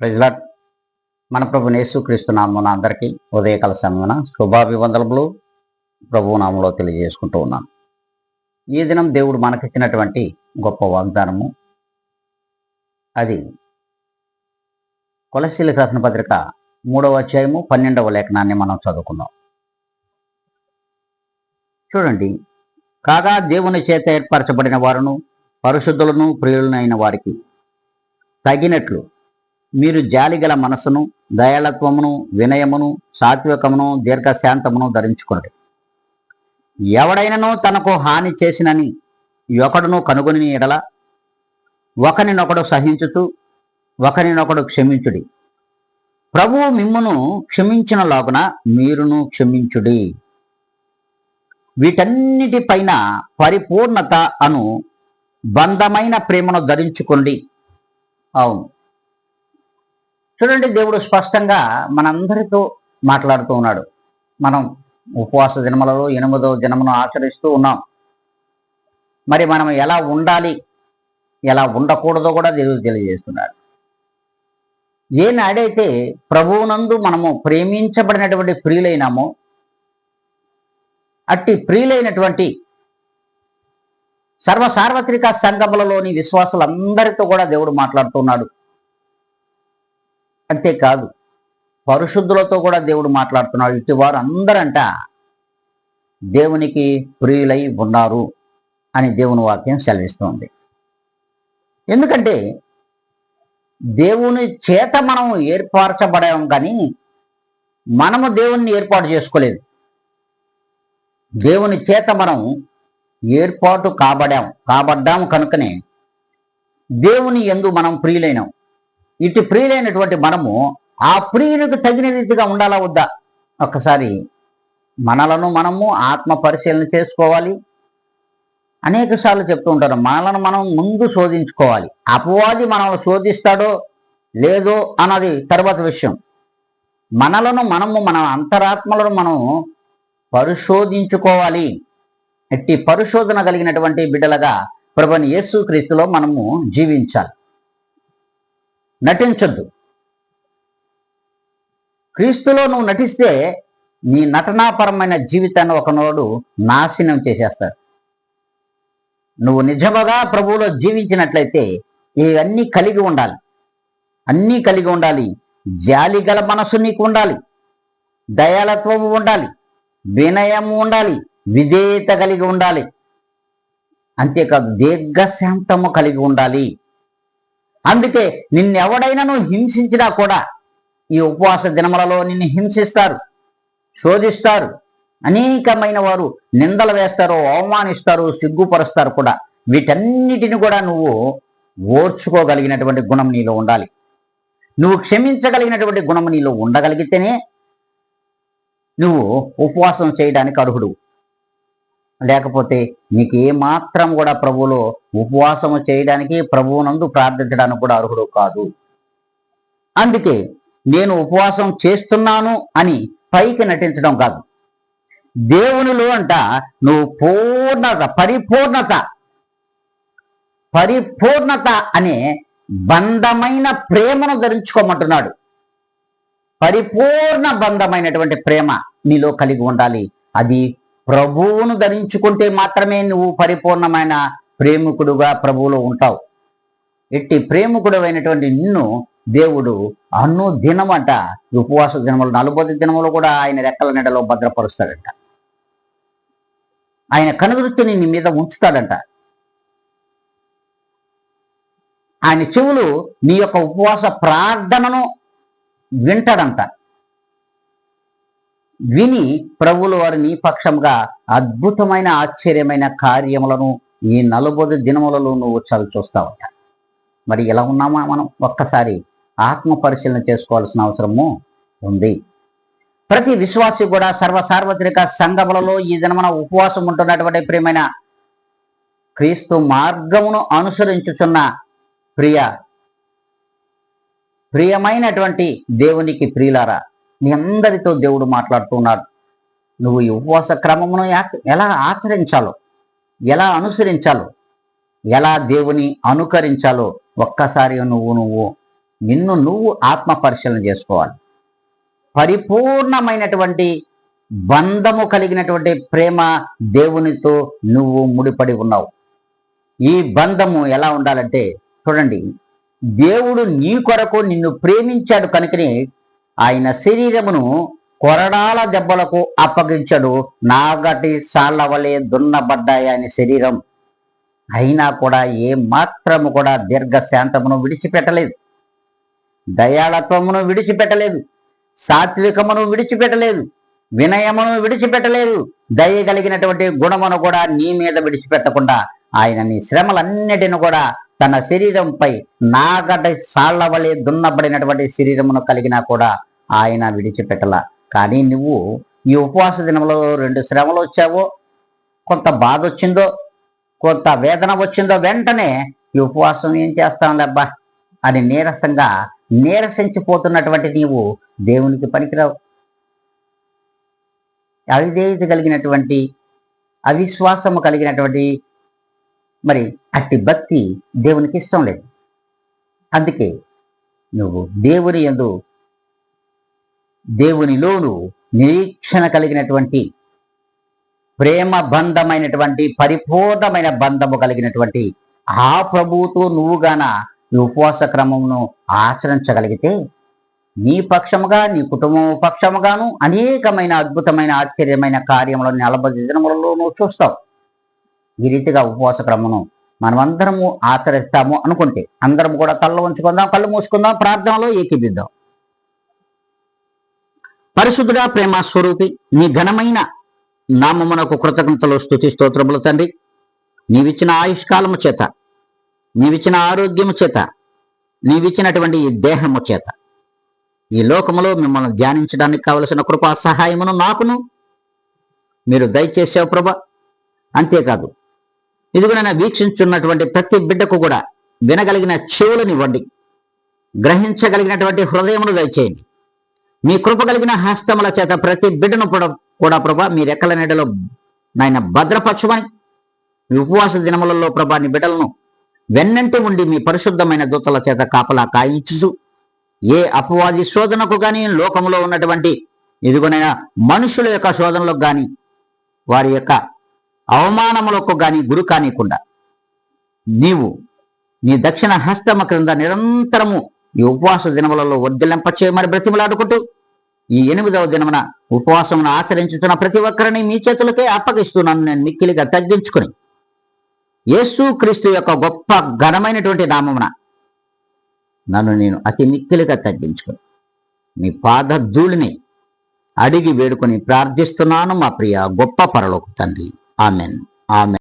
ప్రజలాట్ మన ప్రభు యేసుక్రీస్తు నామమున అందరికీ ఉదయకాల సమయమున శుభాభివందనములు ప్రభు నామములో తెలియజేసుకుంటూ ఉన్నాను. ఈ దినం దేవుడు మనకిచ్చినటువంటి గొప్ప వాగ్దానము, అది కొలస్సీలకు రాసిన పత్రిక 3వ అధ్యాయము 12వ లేఖనాన్ని మనం చదువుకుందాం. చూడండి, కాగా దేవుని చేత ఏర్పరచబడిన వారును పరిశుద్ధులను ప్రియులనైన వారికి తగినట్లు మీరు జాలిగల మనస్సును, దయాళత్వమును, వినయమును, సాత్వికమును, దీర్ఘశాంతమును ధరించుకోండి. ఎవడైనను తనకు హాని చేసినని ఒకడును కనుగొని ఎడల ఒకరినొకడు సహించుతూ ఒకరినొకడు క్షమించుడి. ప్రభువు మిమ్మును క్షమించిన లాగున మీరును క్షమించుడి. వీటన్నిటిపైన పరిపూర్ణత అను బంధమైన ప్రేమను ధరించుకోండి. అవును, చూడండి, దేవుడు స్పష్టంగా మనందరితో మాట్లాడుతూ ఉన్నాడు. మనం ఉపవాస దినములలో 8వ దినమును ఆచరిస్తూ ఉన్నాం. మరి మనం ఎలా ఉండాలి, ఎలా ఉండకూడదో కూడా దేవుడు తెలియజేస్తున్నాడు. ఏనాడైతే ప్రభువునందు మనము ప్రేమించబడినటువంటి ప్రియులైనామో, అట్టి ప్రియులైనటువంటి సార్వత్రిక సంఘములలోని విశ్వాసులందరితో కూడా దేవుడు మాట్లాడుతున్నాడు. అంతేకాదు, పరిశుద్ధులతో కూడా దేవుడు మాట్లాడుతున్నాడు. ఇటు వారు అందరంట దేవునికి ప్రియులై ఉన్నారు అని దేవుని వాక్యం సెలవిస్తోంది. ఎందుకంటే దేవుని చేత మనం ఏర్పరచబడాం, కానీ మనము దేవుణ్ణి ఏర్పాటు చేసుకోలేదు. దేవుని చేత మనం ఏర్పాటు కాబడ్డాము కనుకనే దేవుని యందు మనం ప్రియులైనాం. ఇటు ప్రియులైనటువంటి మనము ఆ ప్రియునికి తగిన రీతిగా ఉండాలా వద్దా? ఒక్కసారి మనలను మనము ఆత్మ పరిశీలన చేసుకోవాలి. అనేక సార్లు చెప్తూ ఉంటారు, మనలను మనం ముందు శోధించుకోవాలి. అపవాది మనల్ని శోధిస్తాడో లేదో అన్నది తర్వాత విషయం. మనలను మనము, మన అంతరాత్మలను మనం పరిశోధించుకోవాలి. ఇట్టి పరిశోధన కలిగినటువంటి బిడ్డలుగా ప్రభువైన యేసుక్రీస్తులో మనము జీవించాలి. నటించొద్దు. క్రీస్తులో నువ్వు నటిస్తే నీ నటనాపరమైన జీవితాన్ని ఒకనోడు నాశనం చేసేస్తాడు. నువ్వు నిజముగా ప్రభువులో జీవించినట్లయితే ఇవన్నీ కలిగి ఉండాలి. అన్నీ కలిగి ఉండాలి. జాలి గల మనసు నీకు ఉండాలి, దయాళత్వము ఉండాలి, వినయము ఉండాలి, విధేయత కలిగి ఉండాలి. అంతేకాదు, దీర్ఘశాంతము కలిగి ఉండాలి. అందుకే నిన్నెవడైనాను హింసించినా కూడా, ఈ ఉపవాస దినములలో నిన్ను హింసిస్తారు, శోధిస్తారు, అనేకమైన వారు నిందలు వేస్తారు, అవమానిస్తారు, సిగ్గుపరుస్తారు కూడా. వీటన్నిటిని కూడా నువ్వు ఓర్చుకోగలిగినటువంటి గుణం నీలో ఉండాలి. నువ్వు క్షమించగలిగినటువంటి గుణం నీలో ఉండగలిగితేనే నువ్వు ఉపవాసం చేయడానికి అర్హుడు. లేకపోతే నీకు ఏమాత్రం కూడా ప్రభువులో ఉపవాసము చేయడానికి, ప్రభువునందు ప్రార్థించడానికి కూడా అర్హుడు కాదు. అందుకే నేను ఉపవాసం చేస్తున్నాను అని పైకి నటించడం కాదు. దేవునిలో అంట నువ్వు పరిపూర్ణత అనే బంధమైన ప్రేమను ధరించుకోమంటున్నాడు. పరిపూర్ణ బంధమైనటువంటి ప్రేమ నీలో కలిగి ఉండాలి. అది ప్రభువును ధరించుకుంటే మాత్రమే నువ్వు పరిపూర్ణమైన ప్రేమికుడుగా ప్రభువులో ఉంటావు. ఎట్టి ప్రేమికుడు అయినటువంటి నిన్ను దేవుడు అన్ను దినమంట, ఉపవాస దినములు 40 దినములు కూడా ఆయన రెక్కల నీడలో భద్రపరుస్తాడంట. ఆయన కనుదృష్టిని నీ మీద ఉంచుతాడంట. ఆయన చెవులు నీ యొక్క ఉపవాస ప్రార్థనను వింటాడంట. విని ప్రభువుల వారు నీ పక్షంగా అద్భుతమైన ఆశ్చర్యమైన కార్యములను ఈ 40 దినములలో నువ్వు చూస్తావంట. మరి ఎలా ఉన్నామా మనం? ఒక్కసారి ఆత్మ పరిశీలన చేసుకోవాల్సిన అవసరము ఉంది. ప్రతి విశ్వాసి కూడా సార్వత్రిక సంఘములలో ఈ దినమున ఉపవాసం ఉంటున్నటువంటి ప్రియమైన క్రీస్తు మార్గమును అనుసరించుచున్న ప్రియమైనటువంటి దేవునికి ప్రియులారా, మీ అందరితో దేవుడు మాట్లాడుతున్నాడు. నువ్వు ఈ ఉపవాస క్రమమును ఎలా ఆచరించాలో, ఎలా అనుసరించాలో, ఎలా దేవుని అనుకరించాలో ఒక్కసారి నువ్వు నిన్ను నువ్వు ఆత్మ పరిశీలన చేసుకోవాలి. పరిపూర్ణమైనటువంటి బంధము కలిగినటువంటి ప్రేమ దేవునితో నువ్వు ముడిపడి ఉన్నావు. ఈ బంధము ఎలా ఉండాలంటే చూడండి, దేవుడు నీ కొరకు నిన్ను ప్రేమించాడు కనుకనే ఆయన శరీరమును కొరడాల దెబ్బలకు అప్పగించాడు. నాగటి సాళ్ల వలె దున్నబడ్డాయి ఆయన శరీరం. అయినా కూడా ఏ మాత్రము కూడా దీర్ఘశాంతమును విడిచిపెట్టలేదు, దయాళత్వమును విడిచిపెట్టలేదు, సాత్వికమును విడిచిపెట్టలేదు, వినయమును విడిచిపెట్టలేదు, దయ కలిగినటువంటి గుణమును కూడా నీ మీద విడిచిపెట్టకుండా ఆయన నీ శ్రమలన్నిటిని కూడా తన శరీరంపై నాగటి సాళ్ల వలె దున్నబడినటువంటి శరీరమును కలిగినా కూడా ఆయన విడిచిపెట్టల. కానీ నువ్వు ఈ ఉపవాస దినంలో 2 శ్రమలు వచ్చావో, కొంత బాధ వచ్చిందో, కొంత వేదన వచ్చిందో, వెంటనే ఈ ఉపవాసం ఏం చేస్తాంలేబ్బా అని నీరసించిపోతున్నటువంటి నీవు దేవునికి పనికిరావు. అవిధేయత కలిగినటువంటి, అవిశ్వాసము కలిగినటువంటి మరి అట్టి భక్తి దేవునికి ఇష్టం లేదు. అందుకే నువ్వు దేవునిలోను నిరీక్షణ కలిగినటువంటి, ప్రేమ బంధమైనటువంటి, పరిపూర్ణమైన బంధము కలిగినటువంటి ఆ ప్రభువుతో నువ్వుగాన ఈ ఉపవాస క్రమమును ఆచరించగలిగితే నీ పక్షముగా, నీ కుటుంబం పక్షముగాను అనేకమైన అద్భుతమైన ఆశ్చర్యమైన కార్యములను 40 దినములలో నువ్వు చూస్తావు. ఈ రీతిగా ఉపవాస క్రమను మనమందరము ఆచరిస్తాము అనుకుంటే అందరం కూడా తలలో ఉంచుకుందాం, కళ్ళు మూసుకుందాం, ప్రార్థనలో ఏకీభిద్దాం. పరిశుద్ధుడా, ప్రేమ స్వరూపి, నీ ఘనమైన నామమునకు కృతజ్ఞతలు, స్తుతి స్తోత్రములు తండ్రి. నీవిచ్చిన ఆయుష్కాలము చేత, నీవిచ్చిన ఆరోగ్యము చేత, నీవిచ్చినటువంటి ఈ దేహము చేత ఈ లోకములో మిమ్మల్ని ధ్యానించడానికి కావలసిన కృపా సహాయమును నాకును మీరు దయచేసావు ప్రభా. అంతేకాదు, ఇదిగోనైనా వీక్షించున్నటువంటి ప్రతి బిడ్డకు కూడా వినగలిగిన చెవులనివ్వండి, గ్రహించగలిగినటువంటి హృదయమును దయచేయండి. మీ కృప కలిగిన హస్తముల చేత ప్రతి బిడ్డను కూడా ప్రభా మీ రెక్కల నీడలో నాయన భద్రపరచమని, మీ ఉపవాస దినములలో ప్రభా నీ బిడ్డలను వెన్నంటి ఉండి మీ పరిశుద్ధమైన దూతల చేత కాపలా కాయించు. ఏ అపవాది శోధనకు కానీ, లోకంలో ఉన్నటువంటి ఇదిగోనైనా మనుషుల యొక్క శోధనలకు కానీ, వారి యొక్క అవమానములకు కానీ గురి కానికుండా నీవు నీ దక్షిణ హస్తమ క్రింద నిరంతరము ఈ ఉపవాస దినములలో వర్ధిల్లింపచేయమని బ్రతిమలాడుకుంటూ, ఈ 8వ దినమున ఉపవాసమును ఆచరించుతున్న ప్రతి ఒక్కరిని మీ చేతులకే అప్పగిస్తున్నాను. నేను మిక్కిలిగా తగ్గించుకుని యేసు క్రీస్తు యొక్క గొప్ప ఘనమైనటువంటి నామమున నన్ను నేను అతి మిక్కిలిగా తగ్గించుకుని మీ పాద ధూళిని అడిగి వేడుకొని ప్రార్థిస్తున్నాను మా ప్రియ గొప్ప పరలోక తండ్రి. ఆమెన్. ఆమెన్.